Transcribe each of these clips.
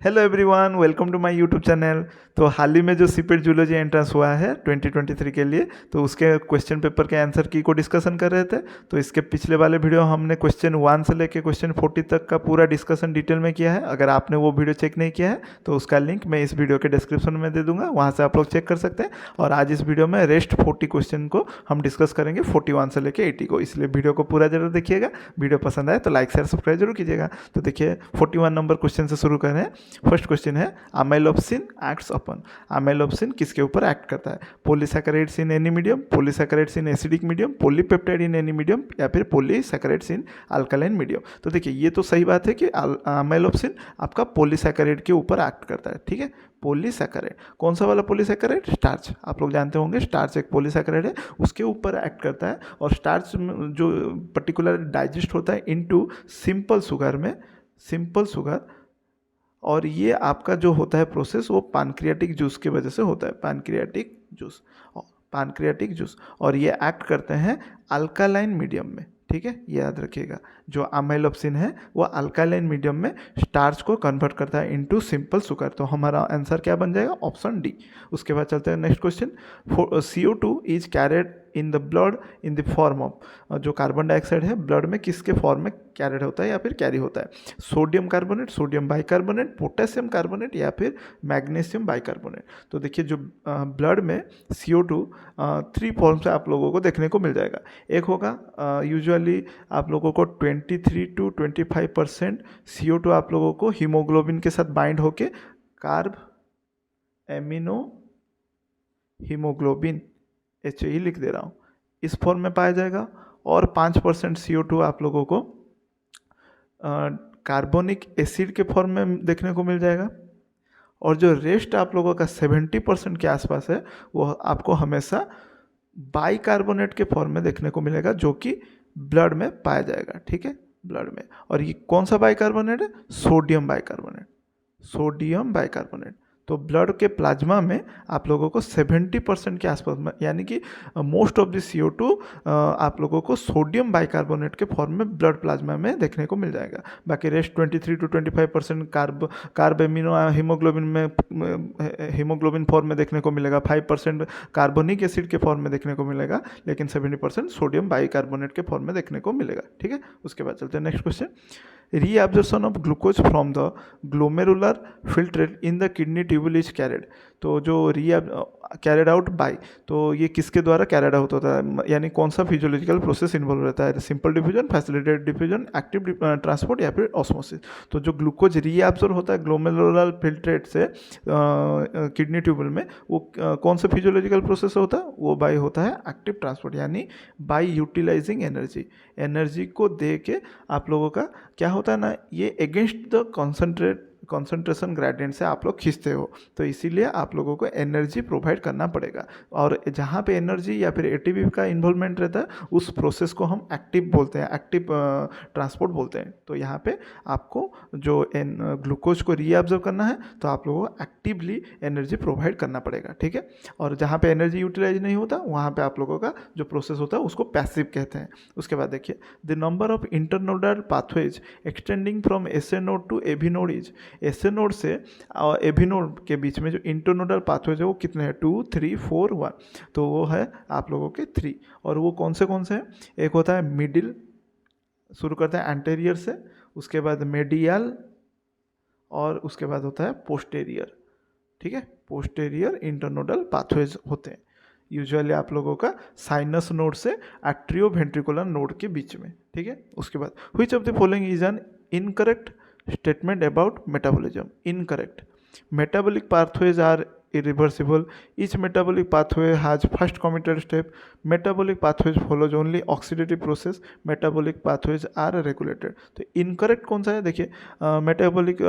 Hello everyone, welcome to my YouTube channel. तो हाल ही में जो सीपेट जूलॉजी एंट्रेंस हुआ है 2023 के लिए, तो उसके क्वेश्चन पेपर के आंसर की को डिस्कशन कर रहे थे। तो इसके पिछले वाले वीडियो हमने क्वेश्चन 1 से लेके क्वेश्चन 40 तक का पूरा डिस्कशन डिटेल में किया है। अगर आपने वो वीडियो चेक नहीं किया है तो उसका लिंक मैं इस वीडियो के डिस्क्रिप्शन में दे दूंगा, वहाँ से आप लोग चेक कर सकते हैं। और आज इस वीडियो में रेस्ट 40 क्वेश्चन को हम डिस्कस करेंगे, 41 से लेके 80 को, इसलिए वीडियो को पूरा जरूर देखिएगा। वीडियो पसंद आए तो लाइक शेयर सब्सक्राइब जरूर कीजिएगा। तो देखिए 41 नंबर क्वेश्चन से शुरू करें। फर्स्ट क्वेश्चन है, अमाइलोप्सिन एक्ट्स अपन। अमाइलोप्सिन किसके ऊपर एक्ट करता है? Polysaccharides in any medium, polysaccharides in acidic medium, polypeptide in any medium, या फिर पॉलीसैकेराइड्स इन अल्कालाइन मीडियम। तो देखिए ये तो सही बात है कि अमाइलोप्सिन आपका पॉलीसैकेराइड के ऊपर एक्ट करता है। ठीक है, पॉलीसैकेराइड कौन सा वाला पॉलीसैकेराइड? स्टार्च। आप लोग जानते होंगे स्टार्च एक पॉलीसैकेराइड है, उसके ऊपर एक्ट करता है। और स्टार्च जो पर्टिकुलर डाइजेस्ट होता है इनटू सिंपल शुगर में, सिंपल शुगर। और ये आपका जो होता है प्रोसेस वो पैनक्रियाटिक जूस की वजह से होता है, पैनक्रियाटिक जूस, पैनक्रियाटिक जूस। और ये एक्ट करते हैं अल्कालाइन मीडियम में। ठीक है, ये याद रखिएगा, जो अमाइलोप्सिन है वो अल्कालाइन मीडियम में स्टार्च को कन्वर्ट करता है इनटू सिंपल शुगर। तो हमारा आंसर क्या बन जाएगा? Option D. उसके बाद चलते हैं next question. CO2 is carried in the blood in the form of, जो कार्बन डाइऑक्साइड है ब्लड में किसके फॉर्म में कैरिड होता है या फिर कैरी होता है? Sodium carbonate, sodium bicarbonate, potassium carbonate, या फिर मैग्नीशियम बाइकार्बोनेट। तो देखिए जो ब्लड में CO2 3 फॉर्म से आप लोगों को देखने को मिल जाएगा। एक होगा यूजुअली आप लोगों को 23 to 25% CO2 आप लोगों को हीमोग्लोबिन के साथ बाइंड होके कार्ब एमिनो हीमोग्लोबिन HE लिख दे रहा हूँ, इस फॉर्म में पाया जाएगा। और 5% CO2 आप लोगों को कार्बोनिक एसिड के फॉर्म में देखने को मिल जाएगा। और जो रेस्ट आप लोगों का 70% के आसपास है वो आपको हमेशा बाइकार्बोनेट के फॉर्म में देखने को मिलेगा, जो कि ब्लड में पाया जाएगा। ठीक है, ब्लड में। और ये कौन सा बाइकार्बोनेट है? Sodium bicarbonate, sodium bicarbonate. तो ब्लड के प्लाज्मा में आप लोगों को 70% के आसपास में, यानी कि मोस्ट ऑफ द CO2 आप लोगों को सोडियम बाइकार्बोनेट के फॉर्म में ब्लड प्लाज्मा में देखने को मिल जाएगा। बाकी rest 23 to 25% carb amino haemoglobin में, हीमोग्लोबिन फॉर्म में देखने को मिलेगा। 5% कार्बोनिक एसिड के फॉर्म में देखने को मिलेगा, लेकिन 70% सोडियम बाइकार्बोनेट के फॉर्म में देखने को मिलेगा। ठीक है, उसके बाद चलते हैं next question. Reabsorption of glucose from the glomerular filtrate in the kidney tubule is carried. तो जो कैरिड आउट बाय, तो ये किसके द्वारा कैरिड आउट होता है, यानी कौन सा फिजियोलॉजिकल प्रोसेस इन्वॉल्व रहता है? Simple diffusion, facilitated diffusion, active transport, या फिर ऑस्मोसिस। तो जो ग्लूकोज रीअब्जॉर्ब होता है ग्लोमेरुलर फिल्ट्रेट से किडनी ट्यूबुल में, वो कौन सा फिजियोलॉजिकल प्रोसेस होता है? वो बाय होता है एक्टिव ट्रांसपोर्ट, यानी बाय यूटिलाइजिंग एनर्जी। एनर्जी को दे के आप लोगों का क्या होता है ना, ये अगेंस्ट द कॉन्सेंट्रेशन ग्रेडियंट से आप लोग खींचते हो, तो इसीलिए आप लोगों को एनर्जी प्रोवाइड करना पड़ेगा। और जहाँ पे एनर्जी या फिर ATP का इन्वॉल्वमेंट रहता है उस प्रोसेस को हम एक्टिव बोलते हैं, एक्टिव ट्रांसपोर्ट बोलते हैं। तो यहाँ पे आपको जो ग्लूकोज को रीअब्जॉर्ब करना है तो आप लोगों को एक्टिवली एनर्जी प्रोवाइड करना पड़ेगा। ठीक है, और जहाँ पे एनर्जी यूटिलाइज नहीं होता वहाँ पे आप लोगों का जो प्रोसेस होता है उसको पैसिव कहते हैं। उसके बाद देखिए, the number of internodal pathways extending from SA node to AV node is. SA node से AV नोड के बीच में जो इंटरनोडल पाथवेज है वो कितने हैं? 2, 3, 4, 1। तो वो है आप लोगों के 3। और वो कौन से हैं? एक होता है मिडिल, शुरू करते हैं एंटेरियर से, उसके बाद मेडियल, और उसके बाद होता है पोस्टेरियर। ठीक है, पोस्टेरियर इंटरनोडल पाथवेज होते हैं यूजुअली आप लोगों का साइनस नोड से एट्रियोवेंट्रिकुलर नोड के बीच में। ठीक है, उसके बाद which of the following is an incorrect statement about metabolism? Incorrect. Metabolic pathways are irreversible. Each metabolic pathway has first committed step. Metabolic pathways follows only oxidative process. Metabolic pathways are regulated. तो incorrect कौन सा है? देखिए metabolic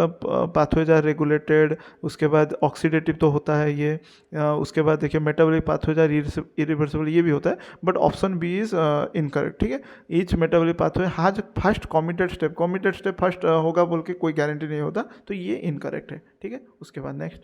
pathways are regulated, उसके बाद oxidative तो होता है ये, उसके बाद देखिए metabolic pathways are irreversible, ये भी होता है, but option B is incorrect. ठीक है, each metabolic pathway has first committed step. committed step first होगा बोल के कोई गारंटी नहीं होता, तो ये इनकरेक्ट है। ठीक है, उसके बाद next,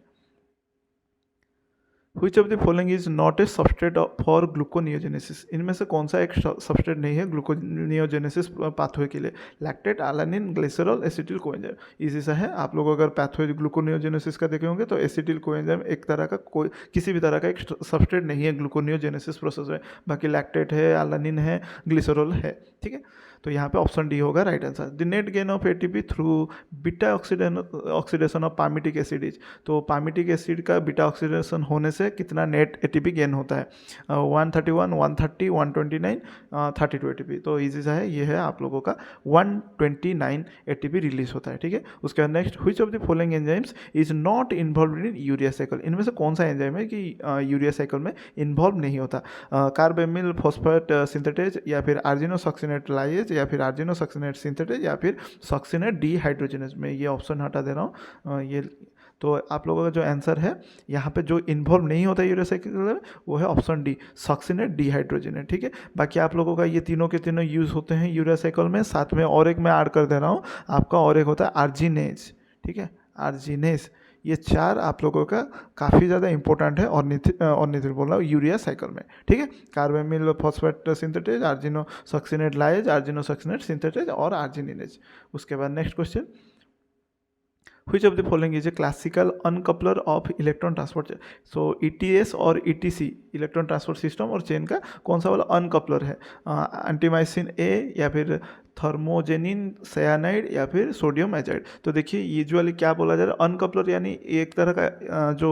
Which of the following is not a substrate for gluconeogenesis? इनमें से कौन सा एक सबस्ट्रेट नहीं है ग्लूकोनियोजेनेसिस पाथवे के लिए? Lactate, alanine, glycerol, acetyl coenzyme. Easy सा है। आप लोग अगर पाथवे ग्लूकोनियोजेनेसिस का देखे होंगे तो एसिटिल कोएंजाइम एक तरह का कोई किसी भी तरह का एक सबस्ट्रेट नहीं है ग्लूकोनियोजेनेसिस प्रोसेस में। बाकी लैक्टेट है, अलानिन है, ग्लिसरॉल है। ठीक है, तो यहाँ पे ऑप्शन डी होगा right answer. The net gain of ATP through beta oxidation of palmitic acid is. तो पामिटिक एसिड का बीटा ऑक्सीडेशन होने से कितना नेट एटीपी गेन होता है? 131, 130, 129, 32 एटीपी। तो इजी सा है, ये है आप लोगों का 129 एटीपी रिलीज होता है। ठीक है, उसके बाद next, which of the following enzymes is not involve in urea cycle? इनमें से कौन सा एंजाइम है कि यूरिया साइकिल में इन्वॉल्व नहीं होता? कार्बेमिल फॉस्फेट सिंथेटेज, या फिर आर्जिनोसक्सिनेट लाइएज, या फिर आर्जिनोसक्सिनेट सिंथेटेज, या फिर सक्सिनेट डीहाइड्रोजनेज। में ये ऑप्शन हटा दे रहा हूँ। ये तो आप लोगों का जो आंसर है यहाँ पे जो इन्वॉल्व नहीं होता यूरिया साइकिल में वो है ऑप्शन डी, सक्सिनेट डीहाइड्रोजनेट। ठीक है, बाकी आप लोगों का ये तीनों के तीनों यूज़ होते हैं यूरिया साइकिल में। साथ में और एक मैं ऐड कर दे रहा हूँ आपका, और एक होता है आर्जिनेज। ठीक है, आर्जिनेज। ये चार आप लोगों का काफ़ी ज़्यादा इंपॉर्टेंट है और निथिल बोल रहा हूँ यूरिया साइकिल में। ठीक है, कार्बेमिल फॉस्फेट सिंथेटेज, आर्जिनो सक्सिनेट लाइज, आर्जिनो सक्सिनेट सिंथेटेज और आर्जिनिनेज। उसके बाद next question, which of the following is a classical uncoupler of electron transport? so ETS और ETC इलेक्ट्रॉन ट्रांसपोर्ट सिस्टम और चेन का कौन सा वाला अनकपलर है? एंटीमाइसिन ए, या फिर थर्मोजेनिन साइनाइड, या फिर सोडियम एजाइड। तो देखिए यूजुअली क्या बोला जा रहा है, अनकपलर यानी एक तरह का जो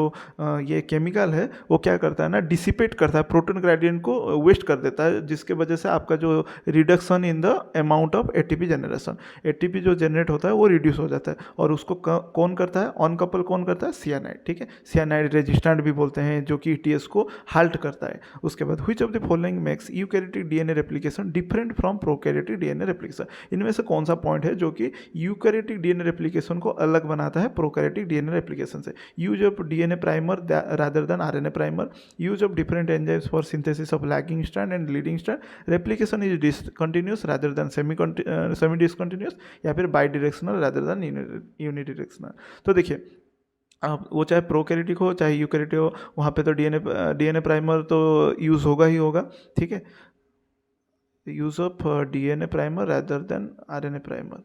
ये केमिकल है वो क्या करता है ना, डिसिपेट करता है, प्रोटॉन ग्रेडियंट को वेस्ट कर देता है, जिसके वजह से आपका जो reduction in the amount of ATP generation, ATP जो जनरेट होता है वो रिड्यूस हो जाता है। और उसको कौन करता है, अनकपल कौन करता है? सियानाइड। ठीक है, सियानाइड रेजिस्टेंट भी बोलते हैं, जो कि ETS को हाल्ट करता है। उसके बाद which of the following makes eukaryotic DNA replication different from prokaryotic DNA replication? इनमें से कौन सा पॉइंट है जो कि यूकैरियोटिक डीएनए रेप्लिकेशन को अलग बनाता है प्रोकैरियोटिक डीएनए रेप्लिकेशन से? Use of DNA primer rather than RNA primer, use of different enzymes for synthesis of lagging strand and leading strand, replication is discontinuous rather than semi discontinuous, या फिर by directional rather than unidirectional. तो देखिए आप वो चाहे prokaryotic हो चाहे eukaryotic हो, वहाँ पे तो डीएनए प्राइमर तो यूज़ होगा ही होगा। ठीक है, use of DNA primer rather than RNA primer.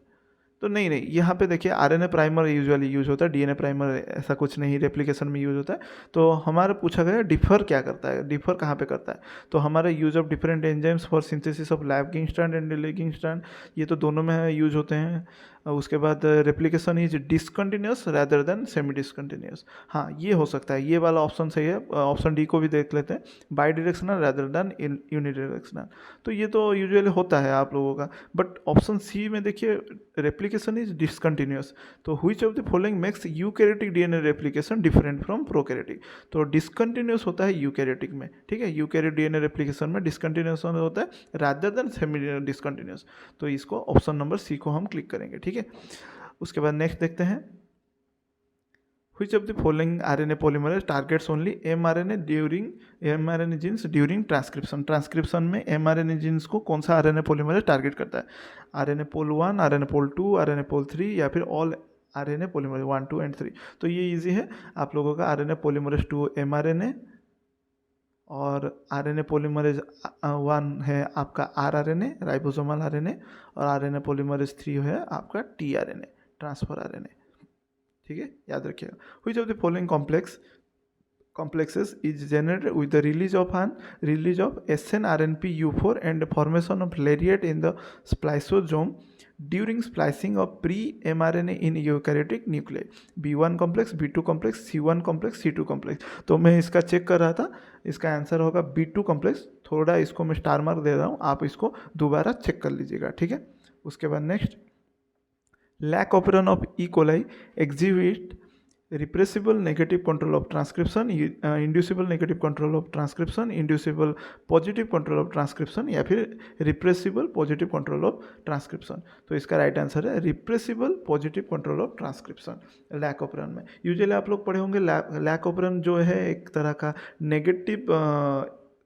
तो नहीं यहाँ पे देखिए आरएनए प्राइमर यूजुअली यूज होता है, डीएनए प्राइमर ऐसा कुछ नहीं रेप्लिकेशन में यूज होता है। तो हमारा पूछा गया डिफर क्या करता है, डिफर कहाँ पे करता है? तो हमारा use of different enzymes for synthesis of lagging strand and leading strand, ये तो दोनों में यूज होते हैं। उसके बाद replication is discontinuous rather than semi discontinuous. हाँ, ये हो सकता है, ये वाला ऑप्शन सही है। ऑप्शन डी को भी देख लेते हैं, by directional rather than unidirectional. तो ये तो यूजुअली होता है आप लोगों का। बट ऑप्शन सी में देखिए रेप्लिकेशन इज डिसकंटिन्यूस। तो which of the following makes eukaryotic DNA replication different from prokaryotic? तो डिसकंटिन्यूस होता है यूकैरियोटिक में। ठीक है, यूकैरियोटिक डीएनए रेप्लिकेशन में डिसकंटिन्यूस होता है रादर देन सेमी डिसकंटिन्यूस। तो इसको ऑप्शन नंबर सी को हम क्लिक करेंगे। ठीक है, उसके बाद नेक्स्ट देखते हैं, which of the following RNA polymerase targets only mRNA genes during transcription? Transcription में mRNA genes को कौन सा RNA polymerase टारगेट करता है? RNA pol 1, RNA pol 2, RNA pol 3, या फिर ऑल RNA polymerase 1, 2 एंड 3? तो ये इजी है आप लोगों का। RNA polymerase 2 mRNA, और RNA polymerase 1 है आपका rRNA राइबोसोमल RNA, और RNA polymerase 3 है आपका tRNA ट्रांसफर RNA। ठीक है, याद रखिएगा। Which of the following complexes is generated with the release of snRNP-U4 and formation of lariat in the spliceosome during splicing of pre-mRNA in eukaryotic nuclei? B1 complex, B2 complex, C1 complex, C2 complex। तो मैं इसका check कर रहा था, इसका answer होगा B2 complex। थोड़ा इसको मैं स्टार मार्क दे रहा हूँ, आप इसको दोबारा चेक कर लीजिएगा। ठीक है, उसके बाद next, lack operon of E. coli exhibit repressible negative control of transcription, inducible negative control of transcription, inducible positive control of transcription, या फिर repressible positive control of transcription? तो इसका राइट आंसर है repressible positive control of transcription। Lac operon में usually आप लोग पढ़े होंगे, लैक ऑपरन जो है एक तरह का नेगेटिव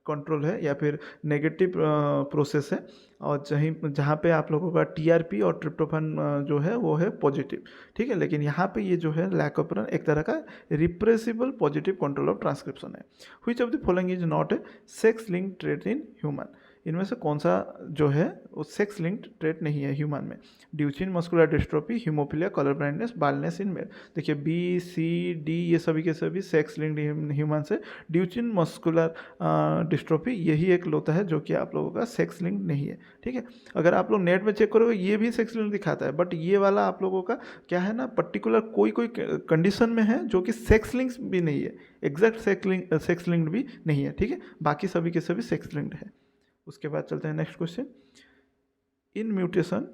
कंट्रोल है या फिर नेगेटिव प्रोसेस है, और जहाँ पे आप लोगों का टीआरपी और ट्रिप्टोफैन जो है वो है पॉजिटिव, ठीक है। लेकिन यहाँ पे ये जो है लैक ऑफ एक तरह का repressible positive control of transcription है। Which of the following is not a sex linked trait in human, इनमें से कौन सा जो है वो सेक्स लिंक्ड ट्रेट नहीं है ह्यूमन में। Duchenne muscular dystrophy, haemophilia, colour blindness, baldness in male. देखिए बी सी डी ये सभी के सभी सेक्स लिंक्ड ह्यूमन से। ड्यूचेन मस्कुलर डिस्ट्रोफी यही एक होता है जो कि आप लोगों का सेक्स लिंक्ड नहीं है, ठीक है। अगर आप लोग नेट में चेक करोगे ये भी सेक्स लिंक्ड दिखाता है, बट ये वाला आप लोगों का क्या है ना, पर्टिकुलर कोई कोई कंडीशन में है जो कि सेक्स लिंक्स भी नहीं है, एग्जैक्ट सेक्स लिंक्ड भी नहीं है, ठीक है। बाकी सभी के सभी सेक्स लिंक्ड है। उसके बाद चलते हैं next question. In mutation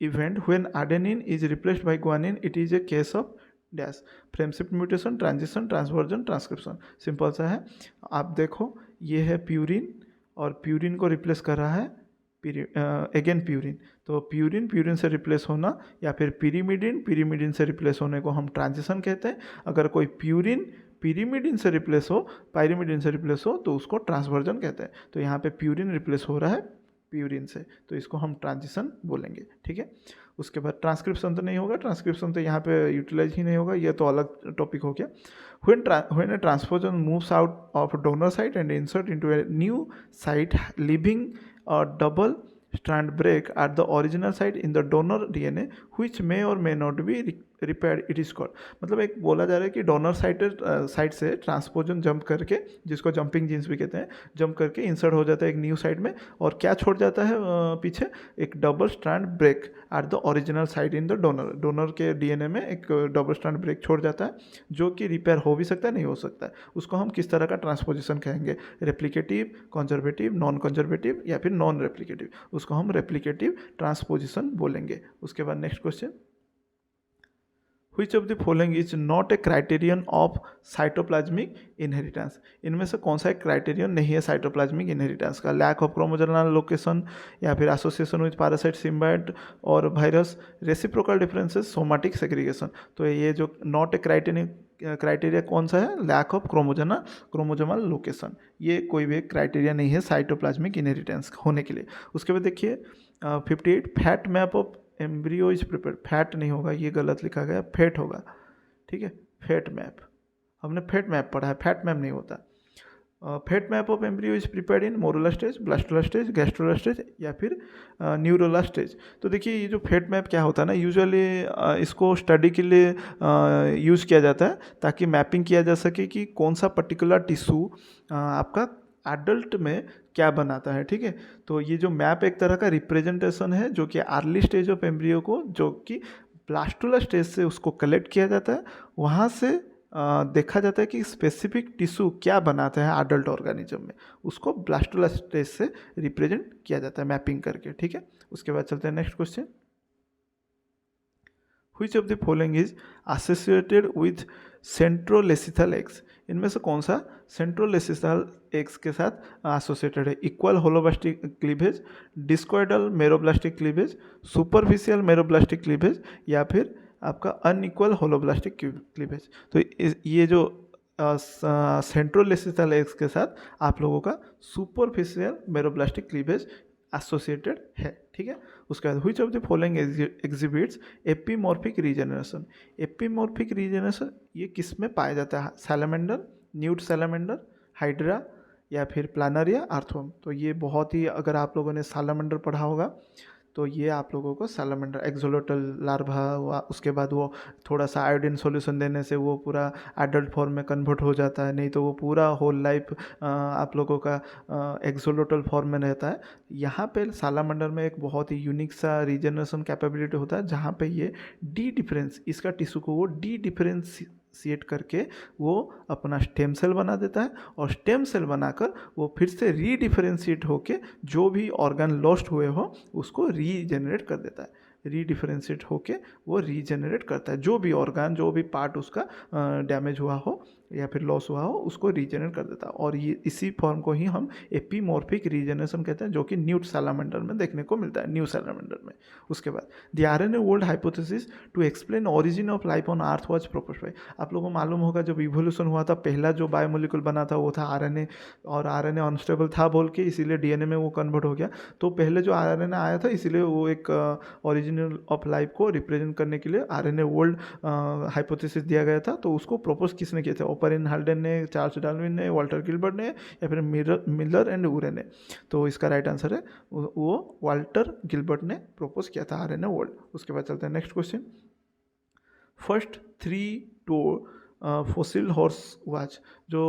event when adenine is replaced by guanine it is a case of dash, frame shift mutation, transition, transversion, transcription. Simple सा है, आप देखो ये है प्यूरिन और प्यूरिन को रिप्लेस कर रहा है अगेन प्यूरिन, तो प्यूरिन से रिप्लेस होना या फिर पिरीमिडिन से रिप्लेस होने को हम ट्रांजिशन कहते हैं। अगर कोई पिरीमिडिन से रिप्लेस हो, पायरीमिडिन से रिप्लेस हो तो उसको ट्रांसवर्जन कहते हैं। तो यहाँ पे प्यूरिन रिप्लेस हो रहा है प्यूरिन से, तो इसको हम ट्रांजिशन बोलेंगे, ठीक है। उसके बाद ट्रांसक्रिप्शन तो नहीं होगा, ट्रांसक्रिप्शन तो यहाँ पे यूटिलाइज ही नहीं होगा, ये तो अलग टॉपिक हो गया। When a transposon moves out of donor site and insert into a new site living a double strand break at the original site in the donor DNA which may or may not be repaired, it is called। मतलब एक बोला जा रहा है कि donor site से ट्रांसपोजन jump करके, जिसको जंपिंग जीन्स भी कहते हैं, जंप करके इंसर्ट हो जाता है एक न्यू साइट में, और क्या छोड़ जाता है पीछे, एक double strand break at the original site in the donor के डीएनए में एक डबल स्ट्रैंड ब्रेक छोड़ जाता है, जो कि रिपेयर हो भी सकता है, नहीं हो सकता है। उसको हम किस तरह का ट्रांसपोजिशन कहेंगे, रेप्लिकेटिव, कंजर्वेटिव, नॉन कंजर्वेटिव या फिर नॉन रेप्लिकेटिव, उसको हम रेप्लिकेटिव ट्रांसपोजिशन बोलेंगे। उसके बाद next question, Which of the following is not a criterion of cytoplasmic inheritance? इनमें से कौन सा एक क्राइटेरियन नहीं है साइटोप्लाज्मिक इनहेरिटेंस का? लैक ऑफ क्रोमोसोमल लोकेशन या फिर एसोसिएशन विद पैरासाइट, सिम्बायोट और virus, reciprocal differences, somatic segregation. तो ये जो नॉट ए क्राइटेरिया कौन सा है, लैक ऑफ क्रोमोसोमल लोकेशन, ये कोई भी क्राइटेरिया नहीं है साइटोप्लाज्मिक इनहेरिटेंस होने के लिए। उसके बाद देखिए 58 fat map of embryo is prepared, fat नहीं होगा, ये गलत लिखा गया, फेट होगा, ठीक है। फेट मैप, हमने फेट मैप पढ़ा है, फैट मैप नहीं होता। Fate map of embryo is prepared in morula stage, blastula stage, gastrula stage या फिर न्यूरोला स्टेज। तो देखिए ये जो फेट मैप क्या होता है ना, यूजुअली इसको स्टडी के लिए यूज़ किया जाता है ताकि मैपिंग किया जा सके कि कौन सा पर्टिकुलर टिश्यू आपका एडल्ट में क्या बनाता है, ठीक है। तो ये जो मैप एक तरह का रिप्रेजेंटेशन है जो कि अर्ली स्टेज ऑफ एम्ब्रियो को, जो कि ब्लास्टुला स्टेज से उसको कलेक्ट किया जाता है, वहाँ से देखा जाता है कि स्पेसिफिक टिश्यू क्या बनाता है एडल्ट ऑर्गेनिज्म में, उसको ब्लास्टुला स्टेज से रिप्रेजेंट किया जाता है मैपिंग करके, ठीक है। उसके बाद चलते हैं next question. Which of the following is associated with centrolecithal eggs? इनमें से कौन सा सेंट्रोलेसिथल एग्स के साथ एसोसिएटेड है? Equal holoblastic cleavage, discoidal meroblastic cleavage, superficial meroblastic cleavage या फिर आपका अनइक्वल होलोब्लास्टिक क्लीवेज। तो ये जो सेंट्रोलेसिथल एग्स के साथ आप लोगों का सुपरफिशियल मेरोब्लास्टिक क्लीवेज एसोसिएटेड है, ठीक है। उसके बाद which of the following exhibits epimorphic regeneration? Epimorphic regeneration ये किस में पाया जाता है? सैलामेंडर, न्यूट सैलामेंडर, हाइड्रा या फिर प्लानरिया, आर्थवर्म। तो ये बहुत ही, अगर आप लोगों ने सैलामेंडर पढ़ा होगा तो ये आप लोगों को सैलामेंडर एक्सोलोटल लार्वा हुआ, उसके बाद वो थोड़ा सा आयोडीन सॉल्यूशन देने से वो पूरा एडल्ट फॉर्म में कन्वर्ट हो जाता है, नहीं तो वो पूरा होल लाइफ आप लोगों का एक्सोलोटल फॉर्म में रहता है। यहाँ पे सैलामेंडर में एक बहुत ही यूनिक सा रीजनरेशन कैपेबिलिटी होता है, जहाँ पे ये डी डिफरेंस, इसका टिश्यू को वो डी डिफरेंशिएट करके वो अपना स्टेम सेल बना देता है, और स्टेम सेल बनाकर वो फिर से रीडिफरेंशिएट होके जो भी ऑर्गन लॉस्ट हुए हो उसको रीजेनरेट कर देता है। रीडिफरेंशिएट होके वो रीजनरेट करता है, जो भी ऑर्गन, जो भी पार्ट उसका डैमेज हुआ हो या फिर लॉस हुआ हो उसको रीजनरेट कर देता है। और ये इसी फॉर्म को ही हम एपीमॉर्फिक रीजनरेशन कहते हैं, जो कि न्यूट सैलामेंडर में देखने को मिलता है, न्यू सैलामेंडर में। उसके बाद the RNA world hypothesis to explain origin of life on earth was proposed by. आप लोगों को मालूम होगा जब इवोल्यूशन हुआ था पहला जो बायोमोलिक्यूल बना था वो था आरएनए, और आरएनए अनस्टेबल था बोल के इसीलिए डीएनए में वो कन्वर्ट हो गया। तो पहले जो आरएनए आया था इसीलिए वो एक ओरिजिनल ऑफ लाइफ को रिप्रेजेंट करने के लिए आरएनए वर्ल्ड हाइपोथेसिस दिया गया था। तो उसको प्रपोज किसने किया था? ओपरेन हाल्डेन ने, चार्ल्स डार्विन ने, वाल्टर गिलबर्ट ने, या फिर मिलर एंड उरे ने। तो इसका राइट आंसर है वो वाल्टर गिलबर्ट ने प्रपोज किया था आरएनए वर्ल्ड। उसके बाद चलते हैं next question. First 3 toe fossil horse was, जो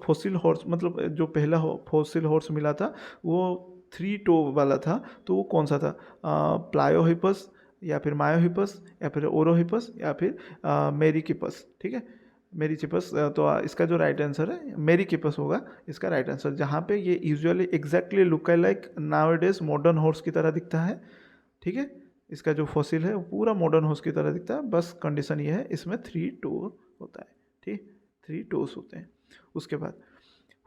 फॉसिल हॉर्स मतलब जो पहला फॉसिल हॉर्स मिला था वो 3 टो वाला था, तो वो कौन सा था? प्लायोहिपस, या फिर मायोहिपस, या फिर ओरोहिपस, या फिर मेरिकिपस। ठीक है, मेरिचिपस। तो इसका जो राइट आंसर है मेरिकिपस होगा इसका राइट आंसर, जहाँ पे ये usually exactly look like nowadays modern horse की तरह दिखता है। ठीक है, इसका जो फॉसिल है वो पूरा मॉडर्न हॉर्स की तरह दिखता है, बस कंडीशन ये है इसमें 3 टो होता है। ठीक, 3 टोस होते हैं। उसके बाद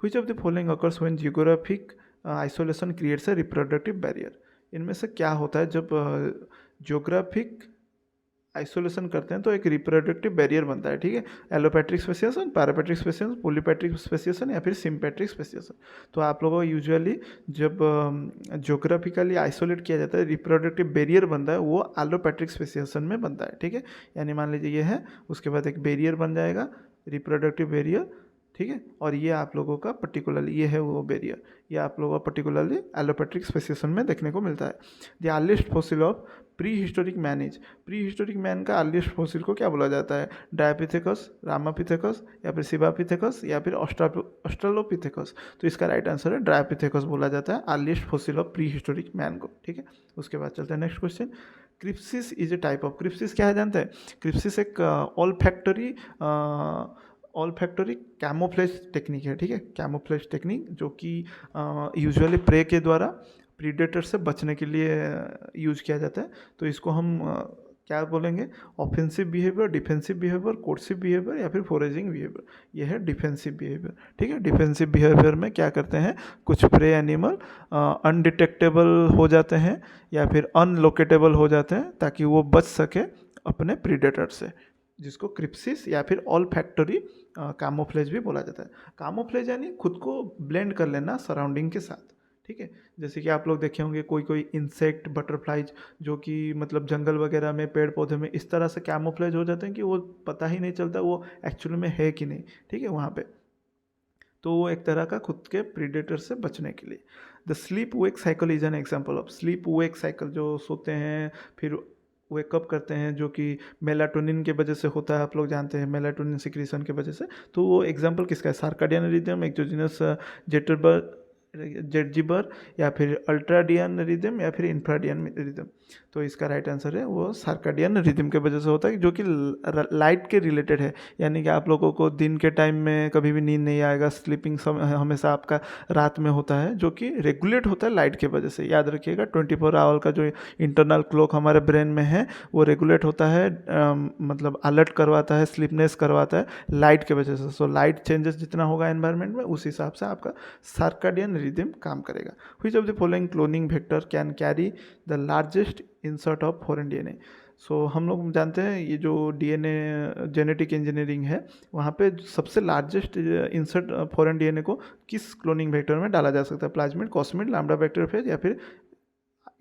which of the following occurs when geographic isolation creates a reproductive barrier. इनमें से क्या होता है जब जियोग्राफिक आइसोलेशन करते हैं तो एक रिप्रोडक्टिव बैरियर बनता है। ठीक है, allopatric speciation, parapatric speciation, polypatric speciation, या फिर सिम्पैट्रिक स्पेसिएशन। तो आप लोगों को यूजुअली जब ज्योग्राफिकली आइसोलेट किया जाता है रिप्रोडक्टिव बैरियर बनता है वो एलोपैट्रिक स्पेसिएशन में बनता है। ठीक है, यानी मान लीजिए ये है, उसके बाद एक बैरियर बन जाएगा रिप्रोडक्टिव बैरियर। ठीक है, और ये आप लोगों का पर्टिकुलरली ये है वो बैरियर, ये आप लोगों का पर्टिकुलरली एलोपैट्रिक स्पेसिएशन में देखने को मिलता है। The earliest fossil of pre historic man is, pre historic man का अर्लीस्ट फॉसिल को क्या बोला जाता है? डायपिथेकस, रामापिथेकस, या फिर सिबापिथेकस, या फिर ऑस्ट्रलोपिथेकस। तो इसका राइट आंसर है डायपिथेकस बोला जाता है earliest fossil of pre historic man को। ठीक है, उसके बाद चलते हैं next question. Crypsis is a type of, crypsis क्या है जानते हैं? क्रिप्सिस एक ऑल फैक्टरी कैमोफ्लेज टेक्निक है। ठीक है, कैमोफ्लेज टेक्निक जो कि यूजुअली प्रे के द्वारा प्रीडेटर से बचने के लिए यूज किया जाता है। तो इसको हम क्या बोलेंगे? Offensive behaviour, defensive behaviour, coercive behaviour, या फिर फोरेजिंग बिहेवियर। ये है डिफेंसिव बिहेवियर। ठीक है, डिफेंसिव बिहेवियर में क्या करते हैं, कुछ प्रे एनिमल अनडिटेक्टेबल हो जाते हैं या फिर अनलोकेटेबल हो जाते हैं ताकि वो बच सके अपने प्रीडेटर से, जिसको क्रिप्सिस या फिर ऑल फैक्टरी कामोफ्लेज भी बोला जाता है। कामोफ्लेज यानी खुद को ब्लेंड कर लेना सराउंडिंग के साथ। ठीक है, जैसे कि आप लोग देखे होंगे कोई कोई इंसेक्ट, बटरफ्लाइज जो कि मतलब जंगल वगैरह में, पेड़ पौधे में इस तरह से कैमोफ्लेज हो जाते हैं कि वो पता ही नहीं चलता वो एक्चुअली में है कि नहीं। ठीक है, वहाँ पे तो वो एक तरह का खुद के प्रीडेटर से बचने के लिए। The sleep wake cycle is an example of, sleep wake cycle जो सोते हैं फिर वेकअप करते हैं, जो कि मेलाटोनिन के वजह से होता है, आप लोग जानते हैं मेलाटोनिन सिक्रीशन के वजह से। तो वो एग्जांपल किसका है? सर्काडियन रिदम, एक्सोजीनस जेटजिबर, या फिर अल्ट्राडियन रिदम, या फिर इंफ्राडियन रिदम। तो इसका राइट आंसर है वो सर्काडियन रिदम के वजह से होता है, जो कि लाइट के रिलेटेड है। यानी कि आप लोगों को दिन के टाइम में कभी भी नींद नहीं आएगा, स्लीपिंग हमेशा आपका रात में होता है, जो कि रेगुलेट होता है लाइट के वजह से। याद रखिएगा 24 आवर का जो इंटरनल क्लॉक हमारे ब्रेन में है वो रेगुलेट होता है, मतलब अलर्ट करवाता है, स्लीपनेस करवाता है लाइट के वजह से। सो लाइट चेंजेस जितना होगा एनवायरनमेंट में उस हिसाब से आपका सर्काडियन रिदम काम करेगा। Which of the following cloning vector can carry the largest insert of foreign DNA. So हम लोग जानते हैं ये जो डीएनए जेनेटिक इंजीनियरिंग है वहाँ पे सबसे लार्जेस्ट इंसर्ट फॉरेन डीएनए को किस क्लोनिंग वेक्टर में डाला जा सकता है? प्लाज्मिड, कॉस्मिड, लैम्ब्डा बैक्टीरियोफेज, या फिर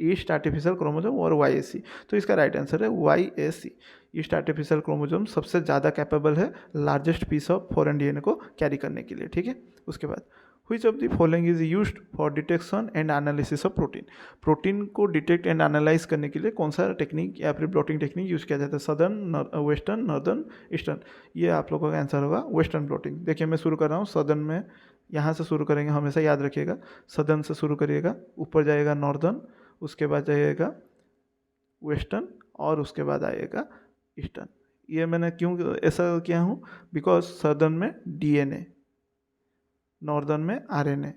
ईस्ट आर्टिफिशियल क्रोमोसोम और YAC। तो इसका राइट आंसर है YAC। ईस्ट आर्टिफिशियल क्रोमोसोम सबसे ज़्यादा कैपेबल है largest piece of foreign DNA को कैरी करने के लिए। ठीक है, उसके बाद which of the following is used for detection and analysis of protein. Protein को डिटेक्ट एंड एनालाइज करने के लिए कौन सा टेक्निक या फिर ब्लॉटिंग टेक्निक यूज़ किया जाता है? Southern, western, northern, eastern. ये आप लोगों का आंसर होगा वेस्टर्न ब्लॉटिंग। देखिए मैं शुरू कर रहा हूँ सदर्न में, यहाँ से शुरू करेंगे, हमेशा याद रखिएगा सदर्न से शुरू करिएगा, ऊपर जाएगा नॉर्दर्न, उसके बाद जाइएगा वेस्टर्न, और उसके बाद आएगा ईस्टर्न। ये मैंने क्यों ऐसा किया हूँ? बिकॉज सदर्न में डीएनए, नॉर्दर्न में आरएनए,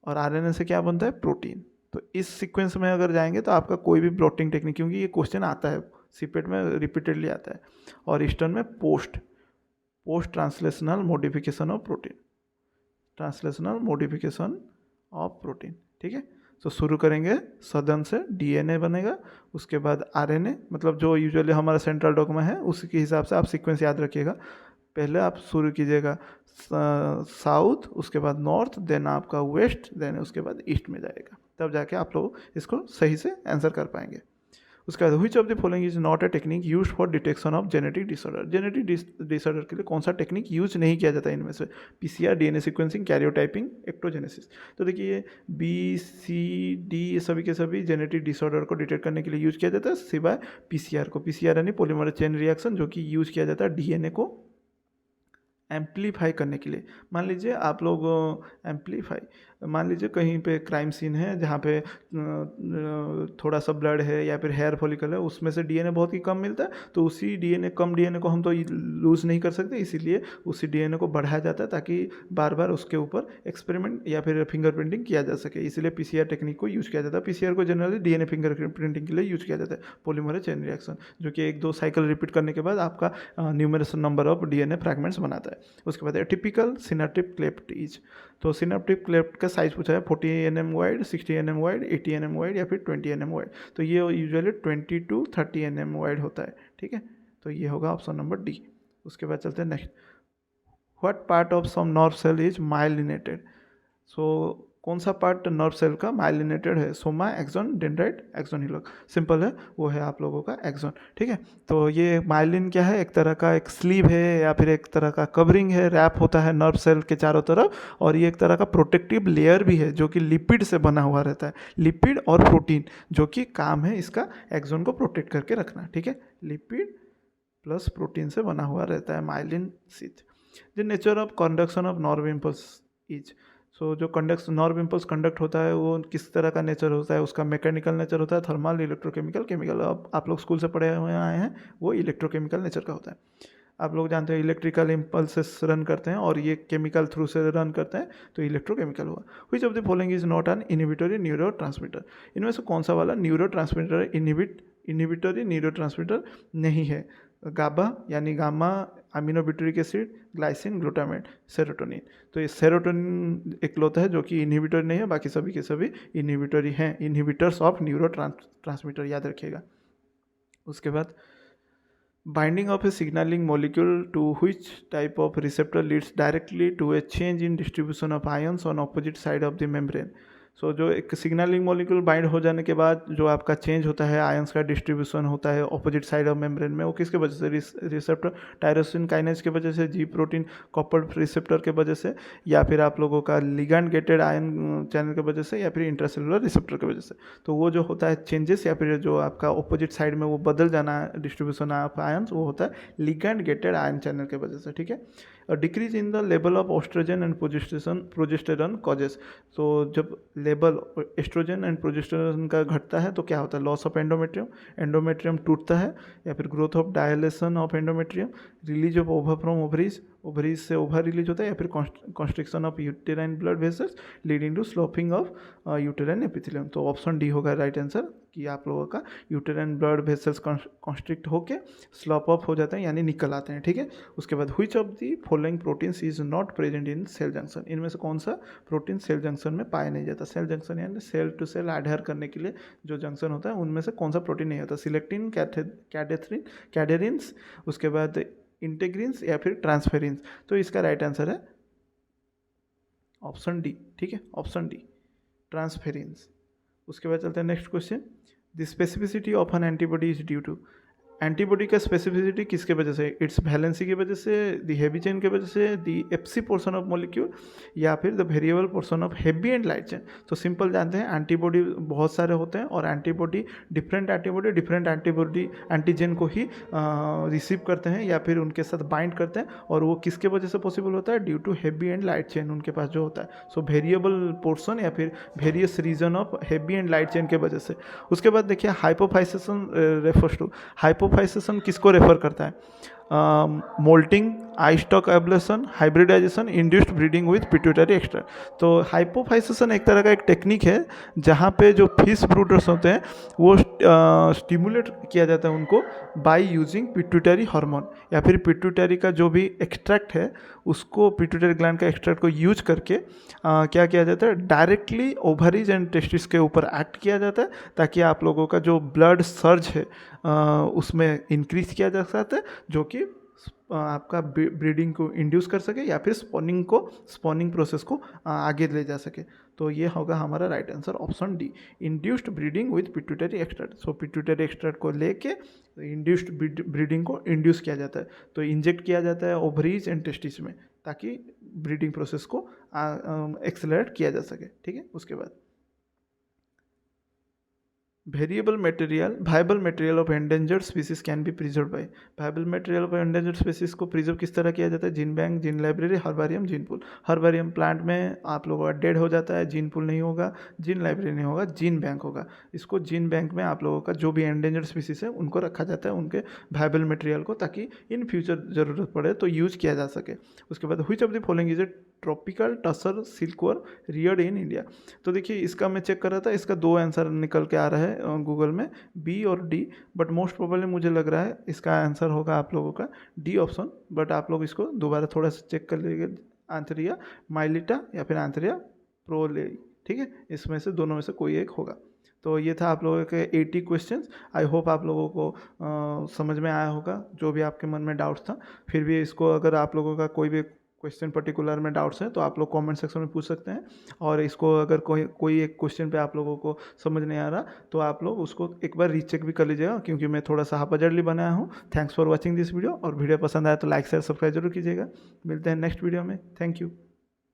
और आरएनए से क्या बनता है? प्रोटीन। तो इस सीक्वेंस में अगर जाएंगे तो आपका कोई भी प्लॉटिंग टेक्निक, क्योंकि ये क्वेश्चन आता है सीपेट में रिपीटेडली आता है। और ईस्टर्न में post translational modification of protein, translational modification of protein, ठीक है। तो शुरू करेंगे सदर्न से, डीएनए बनेगा, उसके बाद आरएनए, मतलब जो यूजुअली हमारा सेंट्रल डॉगमा है उसी के हिसाब से आप सीक्वेंस याद रखिएगा। पहले आप शुरू कीजिएगा साउथ, उसके बाद नॉर्थ, देन आपका वेस्ट, देन उसके बाद ईस्ट में जाएगा, तब जाके आप लोग इसको सही से आंसर कर पाएंगे। उसके बाद which of the following is not a technique use for detection of genetic disorder. Genetic disorder के लिए कौन सा टेक्निक यूज नहीं किया जाता है इनमें से? PCR, DNA sequencing, karyotyping, ectogenesis. तो देखिए बी सी डी सभी के सभी जेनेटिक डिसऑर्डर को डिटेक्ट करने के लिए यूज किया जाता है, सिवाय पीसीआर को। पीसीआर यानी पॉलीमरेज चेन रिएक्शन, जो कि यूज किया जाता है डीएनए को एम्पलीफाई करने के लिए। मान लीजिए आप लोग मान लीजिए कहीं पे क्राइम सीन है जहाँ पे थोड़ा सा ब्लड है या फिर हेयर फॉलिकल है, उसमें से डीएनए बहुत ही कम मिलता है, तो उसी कम डीएनए को हम तो लूज़ नहीं कर सकते, इसीलिए उसी डीएनए को बढ़ाया जाता है ताकि बार बार उसके ऊपर एक्सपेरिमेंट या फिर फिंगरप्रिंटिंग किया जा सके। इसलिए पीसीआर टेक्निक को यूज़ किया जाता है। पीसीआर को जनरली डीएनए फिंगरप्रिंटिंग के लिए यूज़ किया जाता है, पॉलीमरेज चेन रिएक्शन, जो कि 1-2 साइकिल रिपीट करने के बाद आपका numerous number of DNA fragments बनाता है। उसके बाद टिपिकल सिनेप्टिक क्लेफ्ट इज, तो सिनेप्टिक क्लेफ्ट का साइज पूछा है 40 nm wide, 60 nm wide, 80 nm wide या फिर 20 nm वाइड। तो ये यूजुअली 20 to 30 nm वाइड होता है, ठीक है। तो ये होगा ऑप्शन नंबर डी। उसके बाद चलते हैं next, what part of some nerve cell is myelinated. So कौन सा पार्ट नर्व सेल का माइलिनेटेड है? Soma, axon, dendrite, axon hillock. Simple है, वो है आप लोगों का एक्सॉन, ठीक है। तो ये माइलिन क्या है? एक तरह का एक स्लीव है या फिर एक तरह का कवरिंग है, रैप होता है नर्व सेल के चारों तरफ, और ये एक तरह का प्रोटेक्टिव लेयर भी है जो कि लिपिड से बना हुआ रहता है, लिपिड और प्रोटीन, जो कि काम है इसका एक्सॉन को प्रोटेक्ट करके रखना, ठीक है। लिपिड प्लस प्रोटीन से बना हुआ रहता है myelin sheath. The nature of conduction of nerve impulse is, so जो नर्व इम्पल्स कंडक्ट होता है वो किस तरह का नेचर होता है? उसका मैकेनिकल नेचर होता है, थर्मल, इलेक्ट्रोकेमिकल, केमिकल। अब आप लोग स्कूल से पढ़े हुए आए हैं, वो इलेक्ट्रोकेमिकल नेचर का होता है। आप लोग जानते हैं इलेक्ट्रिकल इम्पल्सेस रन करते हैं और ये केमिकल थ्रू से रन करते हैं, तो इलेक्ट्रोकेमिकल हुआ। Which of the following is not an inhibitory neurotransmitter. इनमें से कौन सा वाला न्यूरोट्रांसमीटर इनहिबिटरी न्यूरोट्रांसमीटर नहीं है? गाबा यानी gamma aminobutyric acid, glycine, glutamate, serotonin. तो ये सेरोटोनिन इकलौता है जो कि इनहिबिटर नहीं है, बाकी सभी के सभी इनहिबिटरी हैं, इनहिबिटर्स ऑफ न्यूरोट्रांसमीटर, याद रखिएगा। उसके बाद binding of a signalling molecule to which type of receptor leads directly to a change in distribution of ions on opposite side of the membrane. So जो एक सिग्नलिंग मॉलिक्यूल बाइंड हो जाने के बाद जो आपका चेंज होता है, आयंस का डिस्ट्रीब्यूशन होता है ऑपोजिट साइड ऑफ मेम्ब्रेन में, वो किसके वजह से? रिसेप्टर टायरोसिन काइनेज के वजह से, जी प्रोटीन कॉपर रिसेप्टर के वजह से, या फिर आप लोगों का लिगैंड गेटेड आयन चैनल की वजह से, या फिर इंट्रासेलुलर रिसेप्टर की वजह से। तो वो जो होता है चेंजेस या फिर जो आपका ऑपोजिट साइड में वो बदल जाना डिस्ट्रीब्यूशन ऑफ आयंस, वो होता है लिगैंड गेटेड आयन चैनल की वजह से, ठीक है। Decrease in the level of oestrogen and progesterone causes. तो जब लेवल एस्ट्रोजन एंड प्रोजेस्टेरॉन का घटता है तो क्या होता है? लॉस ऑफ एंडोमेट्रियम टूटता है, या फिर growth of dilation of endometrium, release of ova from ovaries से ओवर रिलीज होता है, या फिर constriction of uterine blood vessels leading to sloping of uterine epithelium. तो ऑप्शन डी होगा राइट आंसर, कि आप लोगों का यूटेराइन ब्लड वेसल्स कॉन्स्ट्रिक्ट होके स्लॉप ऑफ हो जाते हैं यानी निकल आते हैं, ठीक है। उसके बाद which of the following proteins is not present in cell junction. इनमें से कौन सा प्रोटीन सेल जंक्शन में पाया नहीं जाता? सेल जंक्शन यानी सेल टू सेल एडहेयर करने के लिए जो जंक्शन होता है, उनमें से कौन सा प्रोटीन नहीं होता? सिलेक्टिन, कैडेरिन्स, उसके बाद इंटेग्रिन्स या फिर ट्रांसफेरिन्स। तो इसका राइट आंसर है ऑप्शन डी, ठीक है, ऑप्शन डी, ट्रांसफेरिन्स। उसके बाद चलते हैं next question, the specificity of an antibody is due to. Antibody का स्पेसिफिसिटी किसके वजह से? इट्स वैलेंसी की वजह से, दी हैवी चेन की वजह से, दी एफसी पोर्शन ऑफ मॉलिक्यूल, या फिर the variable portion of heavy and light chain. तो सिंपल जानते हैं एंटीबॉडी बहुत सारे होते हैं, और एंटीबॉडी डिफरेंट एंटीबॉडी एंटीजन को ही रिसीव करते हैं या फिर उनके साथ बाइंड करते हैं, और वो किसके वजह से पॉसिबल होता है? Due to heavy and light chain उनके पास जो होता है। सो वेरिएबल पोर्शन या फिर various region of heavy and light chain के वजह से। उसके बाद देखिए हाइपोफाइसेशन रेफर्स टू, हाइपोफाइसेशन किसको रेफर करता है? Moulting, eye stalk ablation, hybridization, induced breeding with pituitary extract. तो हाइपोफाइसेशन एक तरह का एक टेक्निक है जहाँ पे जो फिश ब्रूडर्स होते हैं वो स्टिमुलेट किया जाता है उनको बाय यूजिंग पिट्यूटरी हार्मोन, या फिर पिट्यूटरी का जो भी एक्सट्रैक्ट है उसको, पिट्यूटरी ग्लैंड का एक्सट्रैक्ट को यूज करके क्या किया जाता है, डायरेक्टली ओवरीज एंड टेस्टिस के ऊपर एक्ट किया जाता है, ताकि आप लोगों का जो ब्लड सर्ज है उसमें इंक्रीज किया जा सकता है, जो कि आपका ब्रीडिंग को इंड्यूस कर सके या फिर स्पॉनिंग प्रोसेस को आगे ले जा सके। तो ये होगा हमारा right answer option D, induced breeding with pituitary extract. So pituitary extract को लेके इंड्यूस्ड ब्रीडिंग को इंड्यूस किया जाता है, तो इंजेक्ट किया जाता है ओवरीज एंड टेस्टिस में, ताकि ब्रीडिंग प्रोसेस को एक्सेलरेट किया जा सके। ठीक है, उसके बाद variable material, viable material of endangered species can be preserve by. Viable material of endangered species को प्रिजर्व किस तरह किया जाता है, gene bank, gene library, herbarium, gene pool. Herbarium plant में आप लोगों का डेड हो जाता है, जीन पूल नहीं होगा, जीन लाइब्रेरी नहीं होगा, जीन बैंक होगा। इसको जीन बैंक में आप लोगों का जो भी एंडेंजर्ड स्पीसीज है उनको रखा जाता है, उनके वायबल मटेरियल को, ताकि इन फ्यूचर ज़रूरत पड़े तो यूज किया जा सके। उसके बाद which of the following is a tropical tussar silkworm Rudyard in India. तो देखिए इसका मैं चेक कर रहा था, इसका 2 आंसर निकल के आ रहा है गूगल में, बी और डी, बट मोस्ट प्रोबेबली मुझे लग रहा है इसका आंसर होगा आप लोगों का डी ऑप्शन। बट आप लोग इसको दोबारा थोड़ा सा चेक कर लीजिए, आंथरिया माइलिटा या फिर आंथरिया प्रोले। ठीक है, इसमें से दोनों में से कोई एक होगा। तो ये था आप लोगों के 80 क्वेश्चंस। आई होप आप लोगों को समझ में आया होगा, जो भी आपके मन में डाउट्स था। फिर भी इसको अगर आप लोगों का कोई भी क्वेश्चन पर्टिकुलर में डाउट्स हैं तो आप लोग कमेंट सेक्शन में पूछ सकते हैं, और इसको अगर कोई एक क्वेश्चन पे आप लोगों को समझ नहीं आ रहा तो आप लोग उसको एक बार रीचेक भी कर लीजिएगा, क्योंकि मैं थोड़ा सा हापजर्ली बनाया हूँ। Thanks for watching this video, और वीडियो पसंद आया तो लाइक शेयर सब्सक्राइब जरूर कीजिएगा। मिलते हैं नेक्स्ट वीडियो में, थैंक यू।